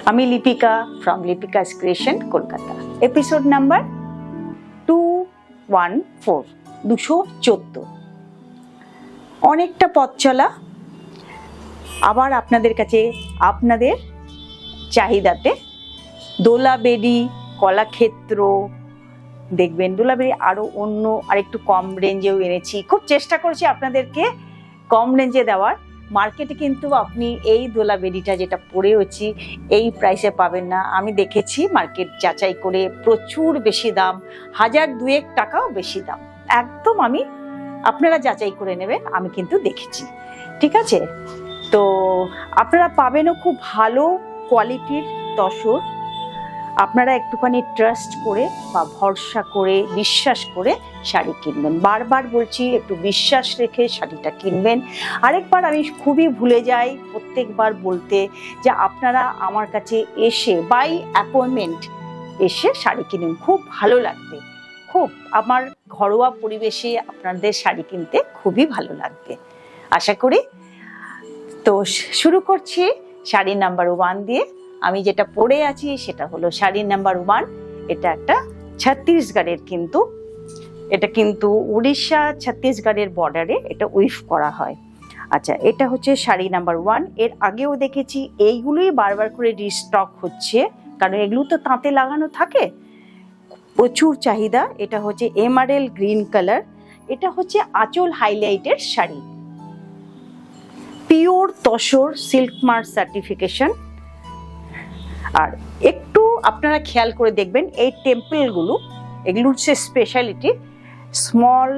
আমি Lipika from Lipika's creation Kolkata. Episode number 214। অনেকটা পথ চলা, আবার আপনাদের কাছে আপনাদের চাহিদাতে দোলাবেরি, কলাক্ষেত্র দেখবেন। দোলাবেরি আরো অন্য আরেকটু কম রেঞ্জেও এনেছি, খুব চেষ্টা করছি আপনাদেরকে কম রেঞ্জে দেওয়ার। মার্কেটে কিন্তু আপনি এই দোলাবেরিটা যেটা পরেছি এই প্রাইসে পাবেন না। আমি দেখেছি মার্কেট যাচাই করে, প্রচুর বেশি দাম, 1000-2000 টাকাও বেশি দাম। একদম আপনারা যাচাই করে নেবেন, আমি কিন্তু দেখেছি। ঠিক আছে, তো আপনারা পাবেনও খুব ভালো কোয়ালিটির তসর। আপনারা একটুখানি ট্রাস্ট করে বা ভরসা করে, বিশ্বাস করে শাড়ি কিনবেন। বারবার বলছি, একটু বিশ্বাস রেখে শাড়িটা কিনবেন। আরেকবার আমি খুবই ভুলে যাই প্রত্যেকবার বলতে, যে আপনারা আমার কাছে এসে বাই অ্যাপয়েন্টমেন্ট এসে শাড়ি কিনুন, খুব ভালো লাগবে। খুব আমার ঘরোয়া পরিবেশে আপনাদের শাড়ি কিনতে খুবই ভালো লাগবে আশা করি। তো শুরু করছি শাড়ি নাম্বার 1 দিয়ে। আমি যেটা পরে আছি সেটা হলো শাড়ি নাম্বার 1। এটা একটা ছত্তিশগড়ের, কিন্তু এটা কিন্তু উড়িষ্যা ছত্তিশগড়ের বর্ডারে এটা উইভ করা হয়। আচ্ছা, এটা হচ্ছে শাড়ি নাম্বার 1। এর আগেও দেখেছি, এইগুলোই বারবার করে রিস্টক হচ্ছে, কারণ এগুলো তো তাঁতে লাগানো থাকে, প্রচুর চাহিদা। এটা হচ্ছে এমারেল গ্রিন কালার। এটা হচ্ছে আঁচল হাইলাইটের sari, pure tussar, silk mark certification. আর একটু আপনারা খেয়াল করে দেখবেন, এই টেম্পলগুলো, এগুলো হচ্ছে স্পেশালিটি। স্মল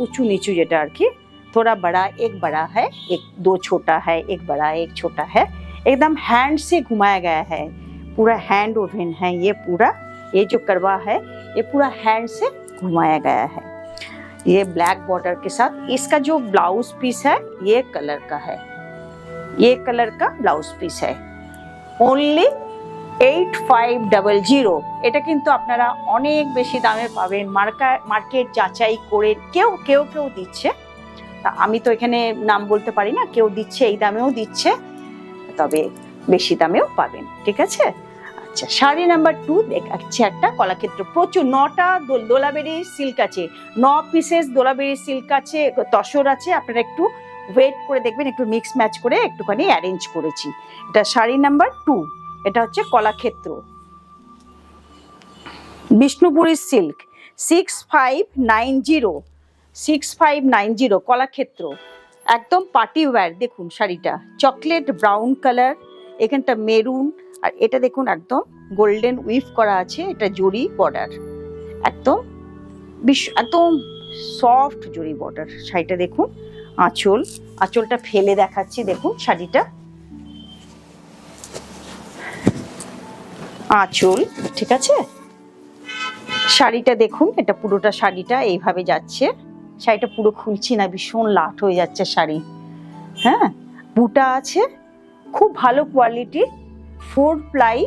ऊंचू नीचू যেটা আর কি, थोड़ा बड़ा एक बड़ा है, एक दो छोटा है, एक बड़ा एक छोटा है, एकदम हैंड से घुमाया गया है, पूरा हैंड ओवन है ये पूरा। ये जो करवा है ये पूरा हैंड से घुमाया गया है, ये ब्लैक बॉर्डर के साथ। इसका जो ब्लाउज पीस है ये कलर का है, ये कलर का ब्लाउज पीस है। ओनली 8500। এটা কিন্তু আপনারা অনেক বেশি দামে পাবেন, মার্কেট যাচাই করে। কেউ দিচ্ছে, আমি তো এখানে নাম বলতে পারি না, কেউ দিচ্ছে এই দামেও দিচ্ছে, তবে বেশি দামেও পাবেন। ঠিক আছে, আচ্ছা শাড়ি নাম্বার 2 দেখাচ্ছে একটা কলাক্ষেত্র। প্রচুর 9টা দোলাবেরি সিল্ক আছে, 9 পিসেস দোলাবেরি সিল্ক আছে, তসর আছে। আপনারা একটু ওয়েট করে দেখবেন, একটু মিক্স ম্যাচ করে একটুখানি অ্যারেঞ্জ করেছি। এটা শাড়ি নাম্বার 2। এটা হচ্ছে কলাক্ষেত্র বিষ্ণুপুরী সিল্ক 6590 কলাক্ষেত্র, একদম পার্টি ওয়্যার। দেখুন শাড়িটা চকলেট ব্রাউন কালার, এখানটা মেরুন, আর এটা দেখুন একদম গোল্ডেন উইভ করা আছে। এটা জরি বর্ডার, একদম সফট জরি বর্ডার। শাড়িটা দেখুন, আঁচলটা ফেলে দেখাচ্ছি, দেখুন শাড়িটা আঁচল। ঠিক আছে, শাড়িটা দেখুন, এটা পুরোটা শাড়িটা এইভাবে যাচ্ছে। শাড়িটা পুরো খুলছি না, ভীষণ লাট হয়ে যাচ্ছে শাড়ি। হ্যাঁ, বুটা আছে, খুব ভালো কোয়ালিটি, 4 প্লাই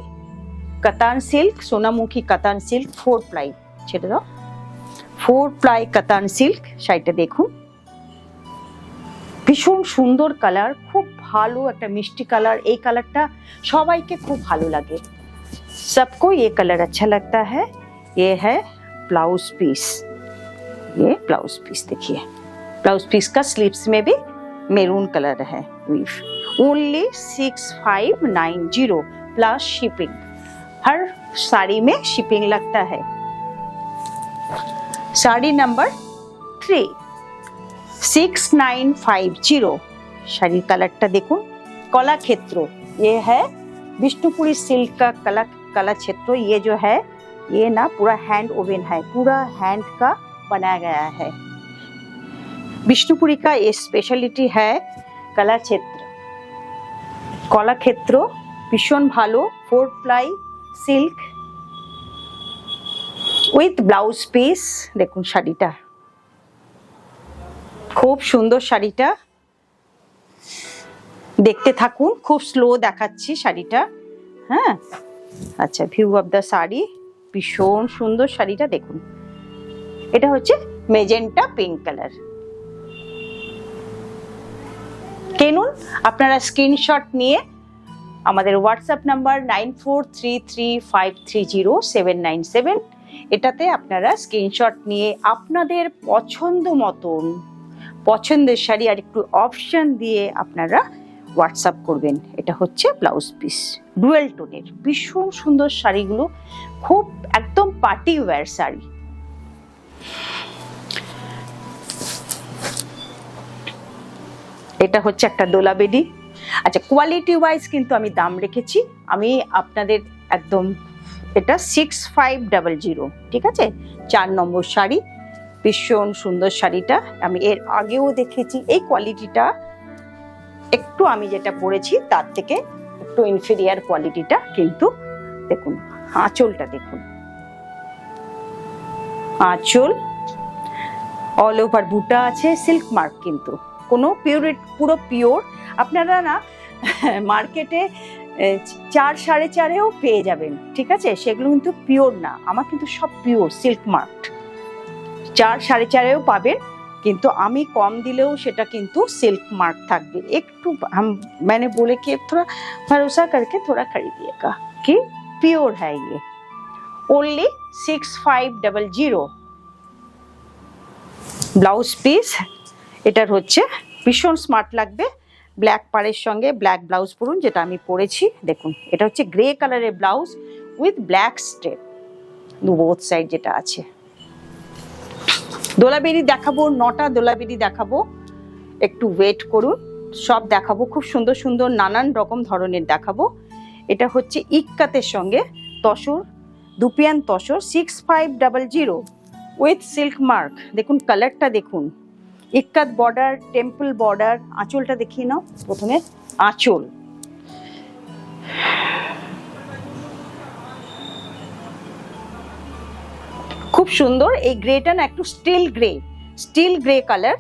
কাতান সিল্ক, সোনামুখী কাতান সিল্ক, 4 প্লাই, ছেড়ে দাও, 4 প্লাই কাতান সিল্ক। শাড়িটা দেখুন, ভীষণ সুন্দর কালার, খুব ভালো একটা মিষ্টি কালার। এই কালারটা সবাইকে খুব ভালো লাগে, सबको ये कलर अच्छा लगता है। ये है ब्लाउज पीस, ये ब्लाउज पीस देखिए, ब्लाउज पीस का स्लीव्स में भी मेरून कलर है वीव। ओनली 6590 प्लस शिपिंग, हर साड़ी में शिपिंग लगता है। साड़ी नंबर 3 6950। शाड़ी कलरটা দেখুন, कलाक्षेत्र, ये है विष्णुपुरी सिल्क का कलाक्षेत्र। ये जो है ये ना पूरा हैंड ओवन है, पूरा हैंड का बनाया गया है। विष्णुपुरी का ये स्पेशलिटी है कलाक्षेत्र, भीषण भालो, 4 ply silk with blouse piece. দেখুন শাড়িটা খুব সুন্দর, শাড়িটা দেখতে থাকুন, খুব স্লো দেখাচ্ছি শাড়িটা। হ্যাঁ, আচ্ছা ভিউ অফ দ্য শাড়ি, ভীষণ সুন্দর শাড়িটা দেখুন। এটা হচ্ছে মেজেন্টা পিঙ্ক কালার। কিনুন, আপনারা স্ক্রিনশট নিয়ে আমাদের হোয়াটসঅ্যাপ নাম্বার 9433530797। এটাতে আপনারা স্ক্রিনশট নিয়ে আপনাদের পছন্দ মতন পছন্দের শাড়ি আর একটু অপশন দিয়ে আপনারা হোয়াটসঅ্যাপ করবেন। এটা হচ্ছে ব্লাউজ পিস, ডুয়েল টোনের ভীষণ সুন্দর শাড়িগুলো, খুব একদম পার্টি ওয়্যার শাড়ি। এটা হচ্ছে একটা দোলা বেডি। আচ্ছা, কোয়ালিটি ওয়াইজ কিন্তু আমি দাম রেখেছি, আমি আপনাদের একদম এটা 6500, ঠিক আছে? 4 নম্বর শাড়ি, ভীষণ সুন্দর শাড়িটা। আমি এর আগেও দেখেছি, এই কোয়ালিটিটা একটু আমি যেটা পরেছি তার থেকে একটু ইনফেরিয়ার কোয়ালিটিটা, কিন্তু দেখুন আঁচলটা দেখুন, আঁচল অল ওভার বুটা আছে, সিল্ক মার্ক, কিন্তু কোনো পুরো পিওর। আপনারা না মার্কেটে 4 4.5-এও পেয়ে যাবেন, ঠিক আছে? সেগুলো কিন্তু পিওর না, আমার কিন্তু সব পিওর সিল্ক মার্ক। 4 4.5-এও পাবেন, কিন্তু আমি কম দিলেও সেটা কিন্তু सिल्क मार्क থাকবে। একটু मैंने बोले कि थोड़ा भरोसा करके थोड़ा खरीदिएगा कि प्योर है ये। Only 6500 blouse piece. এটার হচ্ছে ভীষণ স্মার্ট লাগবে, ব্ল্যাক পাড়ের সঙ্গে ব্ল্যাক ব্লাউজ পরুন, যেটা আমি পরেছি। দেখুন এটা হচ্ছে গ্রে কালারের blouse with black step both side যেটা আছে। দোলাবেরি দেখাবো, 9টা দোলাবেরি দেখাবো, একটু ওয়েট করুন, সব দেখাবো, খুব সুন্দর সুন্দর নানান রকম ধরনের দেখাবো। এটা হচ্ছে ইক্কাতের সঙ্গে tussar, dupion tussar 6500 with silk mark. দেখুন কালারটা দেখুন, ইক্কাত বর্ডার, টেম্পল বর্ডার। আঁচলটা দেখিয়ে নাও প্রথমে, আঁচল খুব সুন্দর। এই গ্রেটা না একটু still grey colour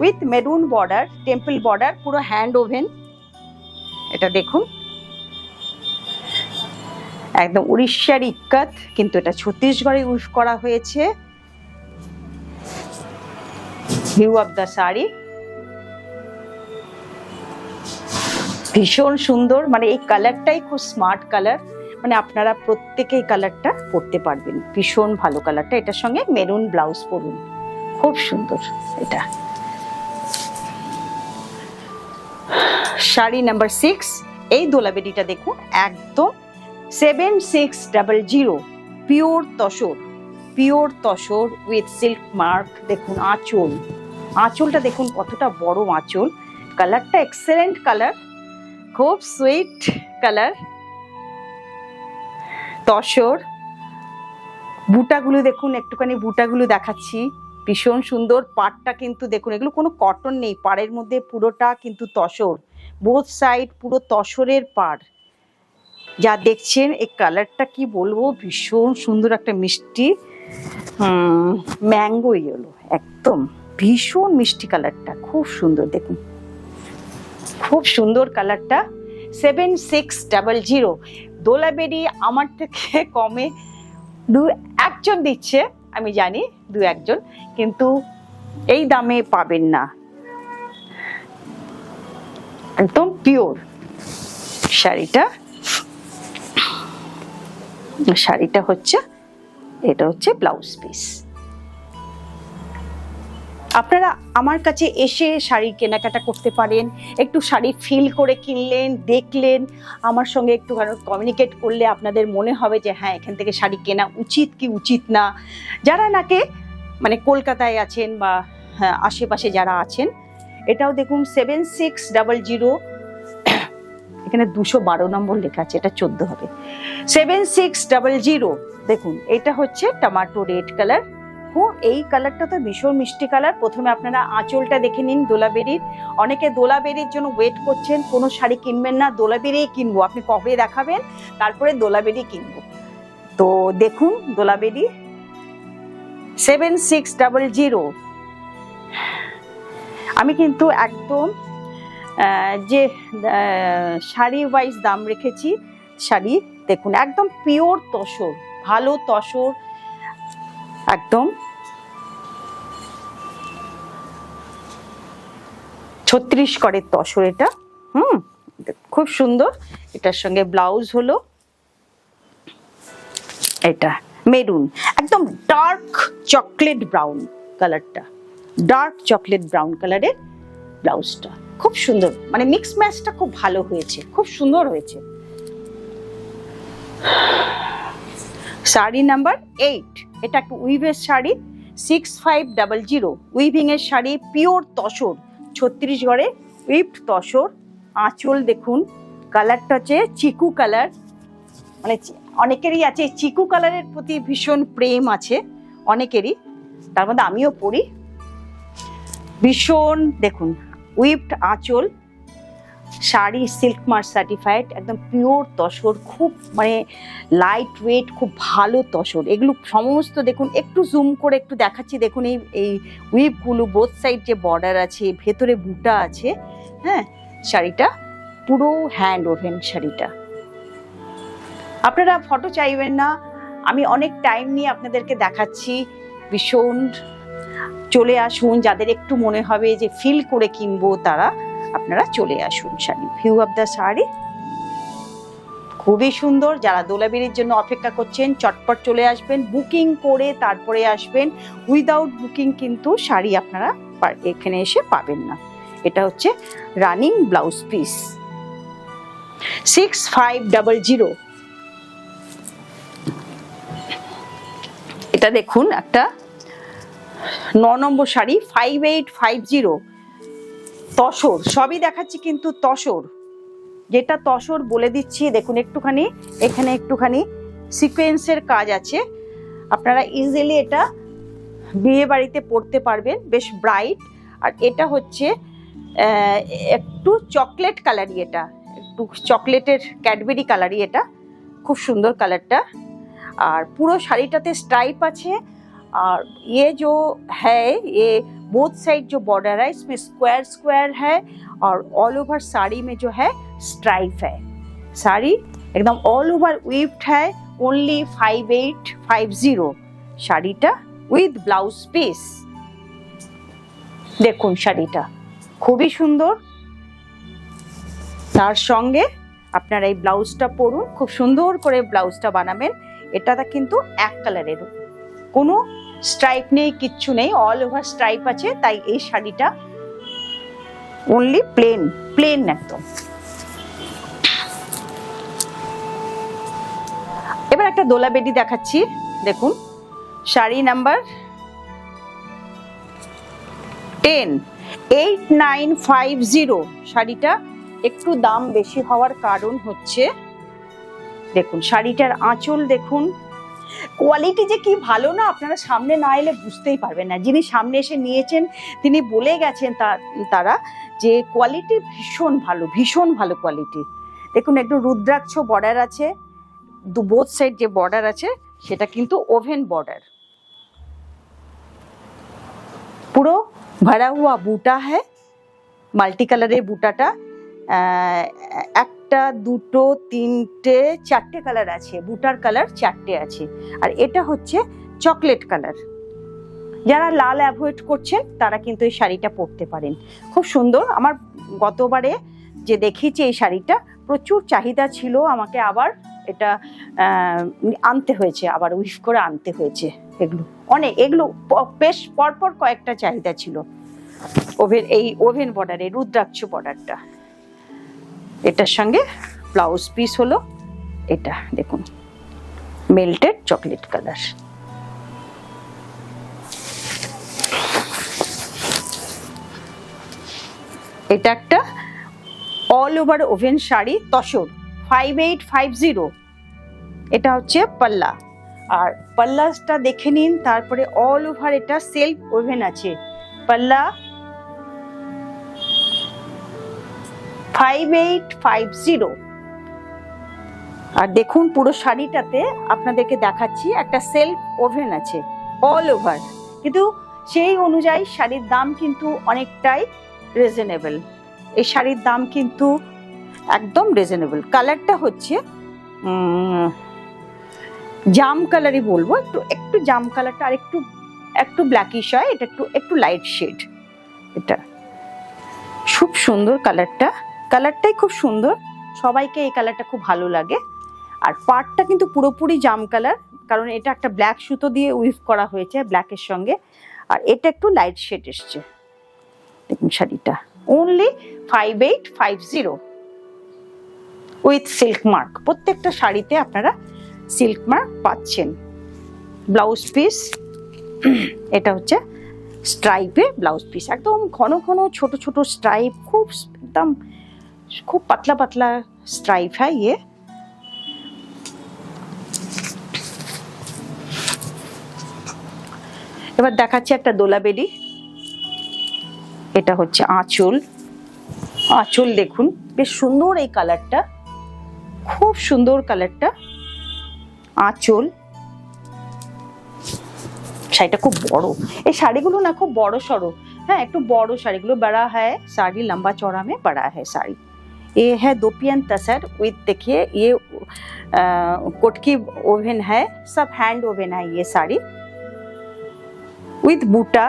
with maroon border, temple border, পুরো হ্যান্ড ওভেন। এটা দেখুন একদম উড়িষ্যার ইক্কাত, কিন্তু এটা ছত্তিশগড়ে ইউজ করা হয়েছে। ভিউ অফ দ্য শাড়ি ভীষণ সুন্দর, মানে এই কালারটাই খুব স্মার্ট কালার, মানে আপনারা প্রত্যেকেই কালারটা পরতে পারবেন, ভীষণ ভালো কালারটা। এটার সঙ্গে মেরুন ব্লাউজ পরুন, খুব সুন্দর। এটা শাড়ি নাম্বার 6। এই দোলাবেরিটা দেখুন একদম 7600 pure tussar with silk mark. দেখুন আঁচলটা দেখুন কতটা বড় আঁচল, কালারটা এক্সেলেন্ট কালার, খুব সুইট কালার। তসর বুটাগুলো দেখুন, একটুখানি বুটাগুলো দেখাচ্ছি, ভীষণ সুন্দর। পাড়টা কিন্তু দেখুন, এগুলো কোনো কটন নেই, পাড়ের মধ্যে পুরোটা কিন্তু তসর, বোথ সাইড পুরো তসরের পাড়। যা দেখছেন এই কালারটা কি বলবো, ভীষণ সুন্দর একটা মিষ্টি ম্যাঙ্গো ইয়েলো, একদম ভীষণ মিষ্টি কালারটা, খুব সুন্দর। দেখুন খুব সুন্দর কালারটা। 7600 দোলাবেরি আমার থেকে কমে 2-1জন দিচ্ছে, আমি জানি 2-1জন, কিন্তু এই দামে পাবেন না, একদম পিওর শাড়িটা হচ্ছে, এটা হচ্ছে ব্লাউজ পিস। আপনারা আমার কাছে এসে শাড়ি কেনাকাটা করতে পারেন, একটু শাড়ি ফিল করে কিনলেন, দেখলেন, আমার সঙ্গে একটু কমিউনিকেট করলে আপনাদের মনে হবে যে হ্যাঁ এখান থেকে শাড়ি কেনা উচিত কি উচিত না। যারা নাকি মানে কলকাতায় আছেন বা হ্যাঁ আশেপাশে যারা আছেন, এটাও দেখুন 7600, এখানে 212 নম্বর লেখা আছে, এটা 14 হবে। 7600 দেখুন, এটা হচ্ছে টমেটো রেড কালার। এই কালারটা তো ভীষণ মিষ্টি কালার। প্রথমে আপনারা আঁচলটা দেখে নিন দোলাবেরির। অনেকে দোলাবেরির জন্য ওয়েট করছেন, কোনো শাড়ি কিনবেন না, দোলাবেরি কিনবো, আপনি কবে দেখাবেন তারপরে দোলাবেরি কিনবো। তো দেখুন দোলাবেরি 7600। আমি কিন্তু একদম যে শাড়ি ওয়াইজ দাম রেখেছি, শাড়ি দেখুন একদম পিওর তসর, ভালো তসর, একদম 36 করের তসর এটা। খুব সুন্দর। এটার সঙ্গে ব্লাউজ হলো এটা মেরুন, একদম ডার্ক চকলেট ব্রাউন কালারটা, ডার্ক চকলেট ব্রাউন কালারের ব্লাউজটা খুব সুন্দর, মানে মিক্স ম্যাচটা খুব ভালো হয়েছে, খুব সুন্দর হয়েছে। শাড়ি নাম্বার 8, এটা একটা উইভের শাড়ি 6500, উইভিং এর শাড়ি, পিওর তসর, ছত্তিশগড়ে উইভড তসর। আঁচল দেখুন, কালারটা হচ্ছে চিকু কালার, মানে অনেকেরই আছে চিকু কালারের প্রতি ভীষণ প্রেম আছে অনেকেরই, তার মধ্যে আমিও পরি। ভীষণ দেখুন উইভড আঁচল, শাড়ি সিল্ক মার্ক সার্টিফাইড, একদম পিওর তসর, খুব মানে লাইট ওয়েট, খুব ভালো তসর। এগুলো সমস্ত দেখুন, একটু জুম করে একটু দেখাচ্ছি, দেখুন এই উইভগুলো বোথ সাইড যে বর্ডার আছে, ভেতরে বুটা আছে। হ্যাঁ, শাড়িটা পুরো হ্যান্ড ওভেন শাড়িটা। আপনারা ফটো চাইবেন না, আমি অনেক টাইম নিয়ে আপনাদেরকে দেখাচ্ছি। ভীষণ চলে আসুন, যাদের একটু মনে হবে যে ফিল করে কিনবো তারা আপনারা চলে আসুন। Sari view of the sari খুবই সুন্দর। যারা দোলাবেরির জন্য অপেক্ষা করছেন চটপট চলে আসবেন, বুকিং করে তারপরে আসবেন। উইদাউট বুকিং কিন্তু শাড়ি আপনারা এখানে এসে পাবেন না। এটা হচ্ছে রানিং ব্লাউজ পিস 6500। এটা দেখুন একটা 9 নম্বর শাড়ি 5850, তসর, সবই দেখাচ্ছি কিন্তু তসর, যেটা তসর বলে দিচ্ছি। দেখুন একটুখানি এখানে একটুখানি সিকোয়েন্সের কাজ আছে, আপনারা ইজিলি এটা বিয়ে বাড়িতে পরতে পারবেন, বেশ ব্রাইট। আর এটা হচ্ছে একটু চকলেট কালারই, এটা একটু চকলেটের ক্যাডবেরি কালারই, এটা খুব সুন্দর কালারটা। আর পুরো শাড়িটাতে স্ট্রাইপ আছে, और ये जो है ये बोथ साइड जो बॉर्डर है इसमें स्क्वायर स्क्वायर है, और ऑल ओवर साड़ी में जो है स्ट्राइप है। साड़ी एकदम ऑल ओवर वीव्ड है, ओनली 5850 শাড়িটা উইথ ব্লাউজ পিস। দেখুন শাড়িটা খুবই সুন্দর, তার সঙ্গে আপনারা এই ব্লাউজটা পরুন, খুব সুন্দর করে ব্লাউজটা বানাবেন। এটাটা কিন্তু এক কালারের, কোনো স্ট্রাইপ নেই, কিচ্ছু নেই, অল ওভার স্ট্রাইপ আছে, তাই এই শাড়িটা অনলি প্লেন, প্লেন একদম। এবার একটা দোলাবেরি দেখাচ্ছি, দেখুন শাড়ি নাম্বার 10 8950। শাড়িটা একটু দাম বেশি হওয়ার কারণ হচ্ছে দেখুন শাড়িটার আঁচল দেখুন, কোয়ালিটি যে কি ভালো না, আপনারা সামনে না এলে বুঝতেই পারবেন না। যিনি সামনে এসে নিয়েছেন তিনি বলে গেছেন তারা যে কোয়ালিটি ভীষণ ভালো, ভীষণ ভালো কোয়ালিটি। দেখুন একটু রুদ্রাক্ষ বর্ডার আছে, বোথ সাইড যে বর্ডার আছে সেটা কিন্তু ওভেন বর্ডার, পুরো ভরা হুয়া বুটা হ্যায়, মাল্টি কালারের বুটাটা, একটা দুটো তিনটে চারটে কালার আছে, বুটার কালার চারটে আছে। আর এটা হচ্ছে চকলেট কালার, যারা লাল অ্যাভয়েড করছেন তারা কিন্তু এই শাড়িটা পরতে পারেন, খুব সুন্দর। আমার গতবারে যে দেখিয়েছি এই শাড়িটা প্রচুর চাহিদা ছিল, আমাকে আবার এটা আনতে হয়েছে, আবার উইভ করে আনতে হয়েছে। এগুলো বেশ পরপর কয়েকটা চাহিদা ছিল। এই ওভেন বর্ডারে রুদ্রাক্ষ বর্ডারটা, এটার সঙ্গে ব্লাউজ পিস হলো এটা দেখুন মেল্টেড চকলেট কালার। এটা একটা all over oven sari tussar 5850। এটা হচ্ছে পাল্লা, আর পাল্লাটা দেখে নিন, তারপরে অল ওভার এটা সেলফ ওভেন আছে। পাল্লা 5850। আর দেখুন পুরো শাড়িটাতে আপনাদেরকে দেখাচ্ছি একটা সেলফ ওভেন আছে অল ওভার, কিন্তু সেই অনুযায়ী শাড়ির দাম কিন্তু অনেকটাই রিজনেবল। এই শাড়ির দাম কিন্তু একদম রিজনেবল। কালারটা হচ্ছে জাম কালারই বলবো, একটু জাম কালারটা, আর একটু ব্ল্যাকিশ হয়, এটা একটু লাইট শেড। এটা খুব সুন্দর কালারটা, কালারটাই খুব সুন্দর, সবাইকে এই কালারটা খুব ভালো লাগে। আর পাড়টা কিন্তু পুরোপুরি জাম কালার, কারণ এটা একটা ব্ল্যাক সুতো দিয়ে উইভ করা হয়েছে ব্ল্যাকের সঙ্গে, আর এটা একটু লাইট শেড এসছে। দেখুন শাড়িটা অনলি 5850 উইথ সিল্ক মার্ক। প্রত্যেকটা শাড়িতে আপনারা সিল্ক মার্ক পাচ্ছেন। ব্লাউজ পিস এটা হচ্ছে স্ট্রাইপে ব্লাউজ পিস, একদম ঘন ঘন ছোট ছোট স্ট্রাইপ, খুব একদম খুব পাতলা পাতলা स्ट्राइप है ये। এবার দেখাচ্ছি একটা দোলা বেডি, এটা হচ্ছে আঁচল। আঁচল দেখুন বেশ সুন্দর, এই কালারটা খুব সুন্দর কালারটা। আঁচল, শাড়িটা খুব বড়, এই শাড়িগুলো না খুব বড় সড়ো, হ্যাঁ একটু বড় শাড়িগুলো, बड़ा है साड़ी, लंबा चौड़ा में बड़ा है साड़ी। ये है दोपियन तसर विथ, देखिए ये कोटकी ओवन है, सब हैंड ओवन है ये साड़ी উইথ বুটা।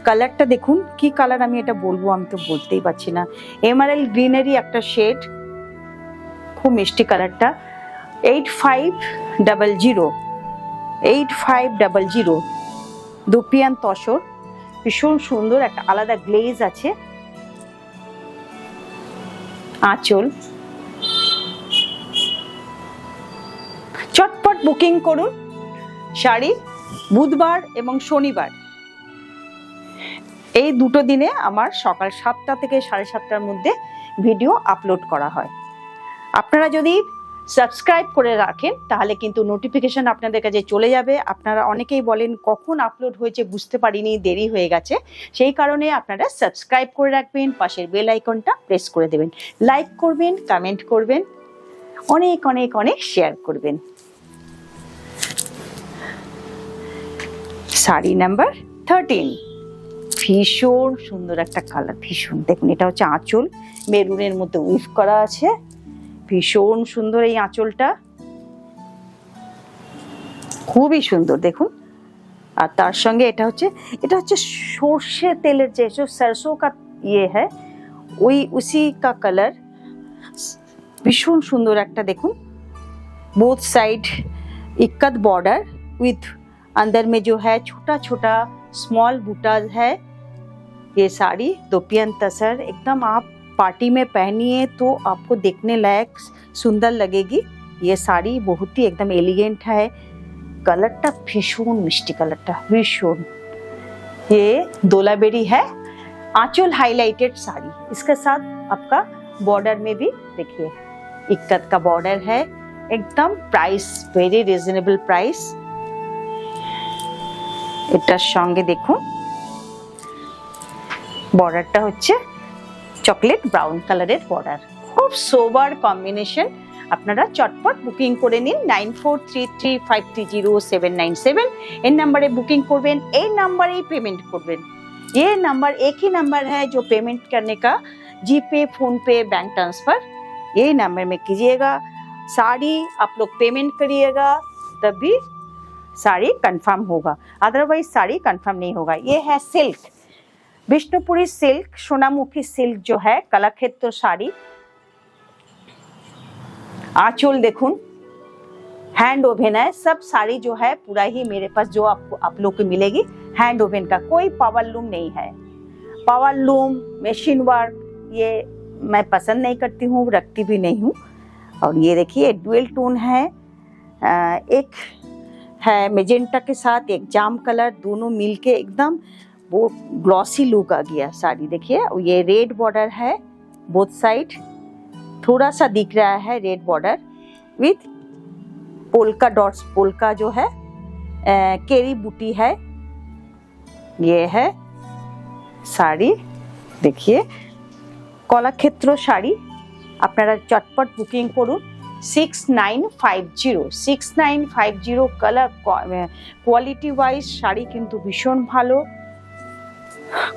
কালারটা দেখুন কি কালার, আমি এটা বলবো আমি তো বলতেই পারছি না, এমারেল্ড গ্রিনারি একটা শেড, খুব মিষ্টি কালারটা। 8500 দুপিয়ান তসর, ভীষণ সুন্দর, একটা আলাদা গ্লেজ আছে। আঁচল, চটপট বুকিং করুন শাড়ি। বুধবার এবং শনিবার এই দুটো দিনে আমার সকাল 7টা থেকে 7:30টার মধ্যে ভিডিও আপলোড করা হয়। আপনারা যদি সাবস্ক্রাইব করে রাখেন তাহলে কিন্তু নোটিফিকেশন আপনাদের কাছে চলে যাবে। আপনারা অনেকেই বলেন কখন আপলোড হয়েছে বুঝতে পারিনি, দেরি হয়ে গেছে, সেই কারণে আপনারা সাবস্ক্রাইব করে রাখবেন, পাশের বেল আইকনটা প্রেস করে দেবেন, লাইক করবেন, কমেন্ট করবেন, অনেক অনেক অনেক শেয়ার করবেন। শাড়ি নাম্বার 13, ভীষণ সুন্দর একটা কালার, ভীষণ দেখুন, এটা হচ্ছে আঁচল, মেরুনের মধ্যে উইভ করা আছে, ভীষণ সুন্দর এই আঁচলটা, খুবই সুন্দর দেখুন। আর তার সঙ্গে এটা হচ্ছে সর্ষে তেলের যে सरसों का ये है ওই उसी का कलर, ভীষণ সুন্দর একটা দেখুন। Both side ikat border with अंदर में जो है छोटा छोटा स्मॉल बूटा है। ये साड़ी दोपियन तसर, एकदम आप पार्टी में पहनिए तो आपको देखने लायक सुंदर लगेगी। ये साड़ी बहुत ही एकदम एलिगेंट है, कलरটা भीषण मिष्टी कलरটা भीषण। ये दोलाबेरी है, आंचल हाईलाइटेड साड़ी, इसके साथ आपका बॉर्डर में भी देखिए इक्कत का बॉर्डर है, एकदम प्राइस वेरी रिजनेबल प्राइस। এটার সঙ্গে দেখুন বর্ডারটা হচ্ছে চকলেট ব্রাউন কালারের বর্ডার, খুব সোবার কম্বিনেশন। আপনারা চটপট বুকিং করে নিন 9433530797 এই নম্বরে বুকিং করবেন, এই নম্বরেই পেমেंट করবেন। ये नंबर एक ही नंबर है जो पेमेंट करने का, जीपे, फोन पे, बैंक ट्रांसफर, ये नंबर में कीजिएगा। साड़ी आप लोग पेमेंट करिएगा तभी साड़ी कंफर्म होगा, अदरवाइज साड़ी कंफर्म नहीं होगा। ये है silk, Vishnupuri silk, Sonamukhi silk जो है, कलाक्षेत्र साड़ी। आंचल देखुन हैंड ओवन है, सब साड़ी जो है पूरा ही मेरे पास जो आपको आप लोग को मिलेगी हैंड ओवन का, कोई पावर लूम नहीं है। पावर लूम, मशीन वर्क ये मैं पसंद नहीं करती हूँ, रखती भी नहीं हूँ। और ये देखिए डुअल टोन है, एक है मेजेंटा के साथ एक जाम कलर, दोनों मिलके एकदम वो ग्लॉसी लुक आ गया साड़ी। देखिए ये रेड बॉर्डर है, बोथ साइड थोड़ा सा दिख रहा है red border with polka dots, polka जो है केरी बूटी है। ये है साड़ी, देखिए कलाक्षेत्र শাড়ি। আপনারা চটপট বুকিং করুন 6950 কালার, কোয়ালিটি ওয়াইজ শাড়ি কিন্তু ভীষণ ভালো।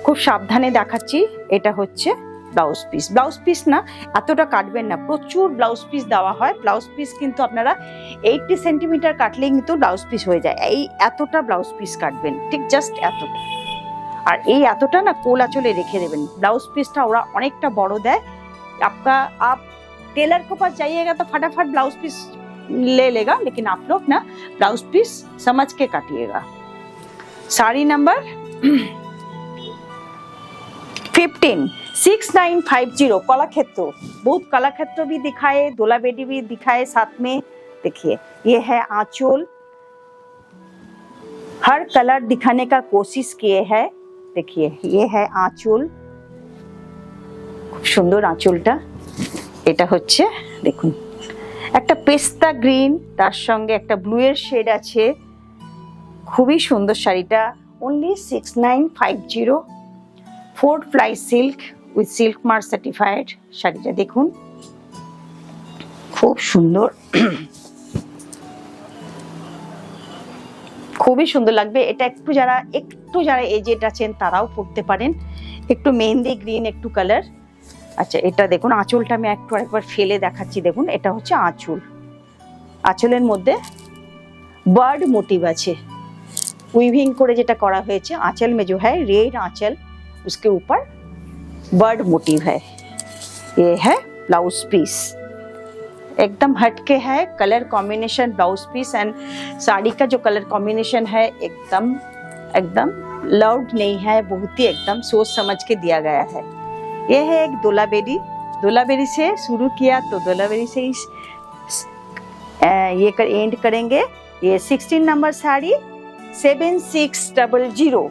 খুব সাবধানে দেখাচ্ছি, এটা হচ্ছে ব্লাউজ পিস। ব্লাউজ পিস না এতটা কাটবেন না, প্রচুর ব্লাউজ পিস দেওয়া হয়। ব্লাউজ পিস কিন্তু আপনারা 80 সেন্টিমিটার কাটলেই কিন্তু ব্লাউজ পিস হয়ে যায়, এই এতটা ব্লাউজ পিস কাটবেন, ঠিক জাস্ট এতটা। আর এই এতটা না কোল আঁচলে রেখে দেবেন, ব্লাউজ পিসটা ওরা অনেকটা বড় দেয়, आप टेलर के पास जाइएगा तो फटाफट ब्लाउज पीस ले लेगा, लेकिन आप लोग ना ब्लाउज पीस समझ के काटिएगा। साड़ी नंबर 15 6950 कलाक्षेत्र। बहुत कलाक्षेत्र भी दिखाए, डोला बेडी भी दिखाए साथ में। देखिए ये है आंचल, हर कलर दिखाने का कोशिश किए है। देखिए ये है आंचल, খুব সুন্দর আঁচলটা। এটা হচ্ছে দেখুন একটা পেস্তা গ্রিন, তার সঙ্গে একটা ব্লু এর শেড আছে। খুবই সুন্দর শাড়িটা। only 6950 4 ply silk with silk mark certified। শাড়িটা দেখুন খুব সুন্দর, খুবই সুন্দর লাগবে। এটা একটু যারা এজেড আছেন তারাও পরতে পারেন। একটু মেহেন্দি গ্রিন একটু কালার। আচ্ছা এটা দেখুন আঁচলটা আমি একবার ফেলে দেখাচ্ছি। দেখুন এটা হচ্ছে আঁচল, আঁচলের মধ্যে বার্ড মোটিভ আছে, উইভিং করে যেটা করা হয়েছে। आंचल में जो है रेड आंचल, उसके ऊपर बर्ड मोटिव है। ये है ब्लाउज पीस, एकदम हटके है colour combination blouse piece and sari का जो कलर कॉम्बिनेशन है एकदम लाउड नहीं है, बहुत ही एकदम सोच समझ के दिया गया है। ये है एक डोला बेडी से शुरू किया तो डोला बेडी से ही ये एंड करेंगे। ये 16 नंबर साड़ी 7600।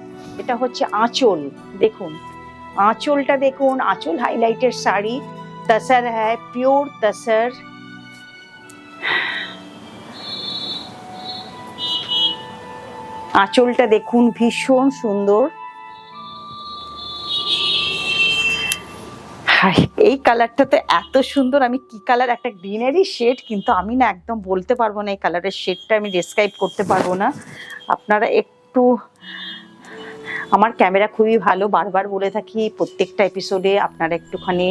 এটা হচ্ছে আঁচল। দেখুন আঁচলটা দেখুন, আঁচল হাইলাইটের শাড়ি, তসর হ্যায়, পিওর তসর। আঁচলটা দেখুন ভীষণ সুন্দর। এই কালারটা তো এত সুন্দর, আমি কি কালার, একটা গ্রিনারি শেড, কিন্তু আমি না একদম বলতে পারবো না এই কালারের শেডটা আমি ডেসক্রাইব করতে পারবো না। আপনারা একটু, আমার ক্যামেরা খুবই ভালো, বারবার বলে থাকি প্রত্যেকটা এপিসোডে, আপনারা একটুখানি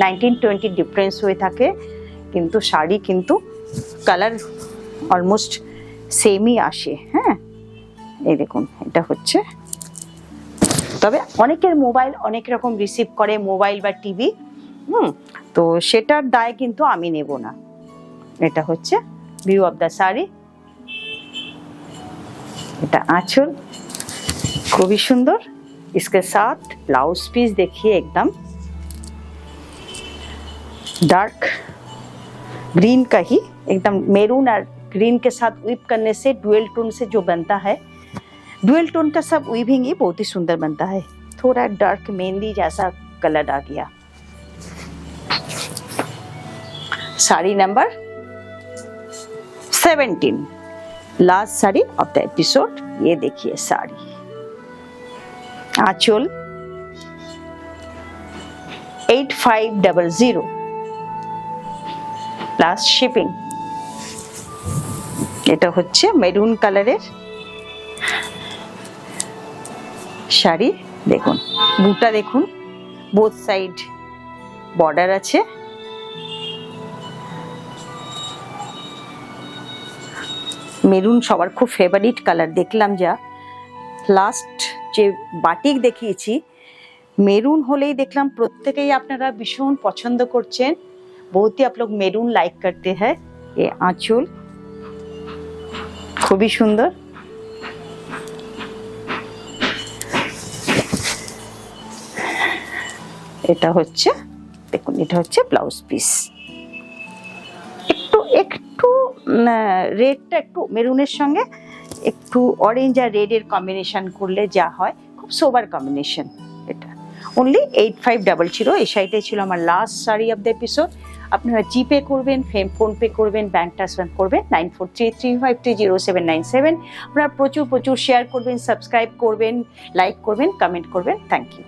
19-20 ডিফারেন্স হয়ে থাকে, কিন্তু শাড়ি কিন্তু কালার অলমোস্ট সেমই আসে। হ্যাঁ এই দেখুন এটা হচ্ছে, তবে অনেকের মোবাইল অনেক রকম রিসিভ করে, মোবাইল বা টিভি, তো সেটার দায় কিন্তু আমি নেব না। এটা হচ্ছে ভিউ অফ দ্য শাড়ি। এটা आंचल খুবই সুন্দর। इसके साथ ब्लाउज पीस देखिए एकदम डार्क ग्रीन का ही, एकदम मेरून और ग्रीन के साथ वीव करने से डुअल टोन से जो बनता है, डुअल टोन का सब वीविंग ही बहुत ही सुंदर बनता है। थोड़ा डार्क मेहंदी जैसा कलर आ गया। Sari number 17, last sari of the episode. ये देखिए साड़ी, आंचल 8500 प्लस शिपिंग। এটা হচ্ছে মেরুন কালারের শাড়ি। দেখুন বুটা দেখুন, বোথ সাইড বর্ডার আছে। মেরুন সবার খুব ফেভারিট কালার। দেখলাম যা লাস্ট যে বাটিক দেখিয়েছি মেরুন হলেই দেখলাম প্রত্যেকেই আপনারা ভীষণ পছন্দ করছেন। बहुत ही आप लोग मेरून लाइक करते हैं। ये आंचल খুবই সুন্দর। এটা হচ্ছে দেখুন, এটা হচ্ছে ব্লাউজ পিস। একটু রেডটা একটু মেরুনের সঙ্গে একটু অরেঞ্জ আর রেডের কম্বিনেশন করলে যা হয়, খুব সোবার কম্বিনেশন। এটা অনলি 8500। এই শাড়িটাই ছিল আমার last sari of the episode. আপনারা জিপে করবেন, ফোনপে করবেন, ব্যাংক ট্রান্সফার করবেন 9433530797। আপনারা প্রচুর শেয়ার করবেন, সাবস্ক্রাইব করবেন, লাইক করবেন, কমেন্ট করবেন। Thank you.